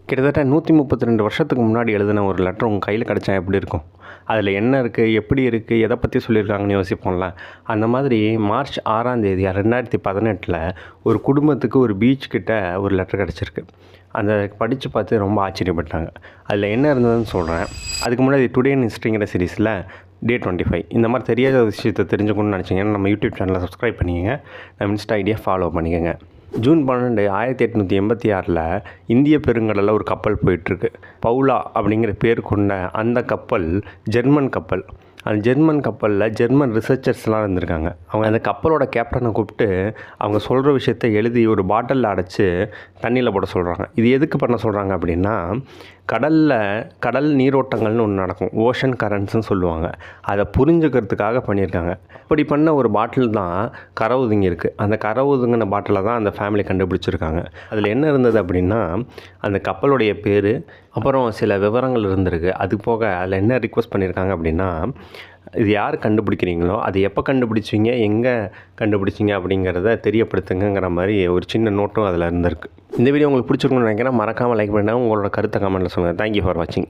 கிட்டத்தட்ட 132 வருஷத்துக்கு முன்னாடி எழுதின ஒரு லெட்டர் உங்கள் கையில் கிடச்சா எப்படி இருக்கும்? அதில் என்ன இருக்குது, எப்படி இருக்குது, எதை பற்றி சொல்லியிருக்காங்கன்னு யோசிப்போம்ல. அந்த மாதிரி மார்ச் 6ஆம் தேதி 2018 ஒரு குடும்பத்துக்கு ஒரு பீச் கிட்ட ஒரு லெட்டர் கிடச்சிருக்கு. அந்த படித்து பார்த்து ரொம்ப ஆச்சரியப்பட்டாங்க. அதில் என்ன இருந்ததுன்னு சொல்கிறேன். அதுக்கு முன்னாடி டுடே இன் ஹிஸ்ட்ரிங்கிற சீரீஸில் டே 25 இந்த மாதிரி தெரியாத விஷயத்தை தெரிஞ்சுக்கணும்னு நினச்சிங்கன்னா நம்ம யூடியூப் சேனலை சப்ஸ்கிரைப் பண்ணிக்கங்க. நம்ம இன்ஸ்டா ஐடியா ஃபாலோ பண்ணிக்கோங்க. ஜூன் 12 1886 இந்திய பெருங்கடலில் ஒரு கப்பல் போயிட்டுருக்கு. பவுலா அப்படிங்கிற பேர் கொண்ட அந்த கப்பல் ஜெர்மன் கப்பல். அந்த ஜெர்மன் கப்பலில் ஜெர்மன் ரிசர்ச்சர்ஸ்லாம் இருந்திருக்காங்க. அவங்க அந்த கப்பலோட கேப்டனை கூப்பிட்டு அவங்க சொல்கிற விஷயத்த எழுதி ஒரு பாட்டிலில் அடைச்சி தண்ணியில் போட சொல்கிறாங்க. இது எதுக்கு பண்ண சொல்கிறாங்க அப்படின்னா, கடல் நீரோட்டங்கள்னு ஒன்று நடக்கும், ஓஷன் கரண்ட்ஸ்னு சொல்லுவாங்க. அதை புரிஞ்சுக்கிறதுக்காக பண்ணியிருக்காங்க. அப்படி பண்ண ஒரு பாட்டில் தான் கரை ஒதுங்கியிருக்கு. அந்த கரை ஒதுங்கின பாட்டிலை தான் அந்த ஃபேமிலி கண்டுபிடிச்சிருக்காங்க. அதில் என்ன இருந்தது அப்படின்னா, அந்த கப்பலுடைய பேர், அப்புறம் சில விவரங்கள் இருந்திருக்கு. அது போக அதில் என்ன ரிக்வெஸ்ட் பண்ணியிருக்காங்க அப்படின்னா, இது யார் கண்டுபிடிக்கிறீங்களோ அது எப்போ கண்டுபிடிச்சிங்க, எங்கே கண்டுபிடிச்சிங்க அப்படிங்கிறத தெரியப்படுத்துங்கிற மாதிரி ஒரு சின்ன நோட்டும் அதில் இருந்திருக்கு. இந்த வீடியோ உங்களுக்கு பிடிச்சிருக்குன்னு நினைக்கிறேன். மறக்காமல் லைக் பண்ணுங்கள். உங்களோட கருத்தை கமெண்ட்டில் சொல்லுங்கள். தேங்க்யூ ஃபார் வாட்சிங்.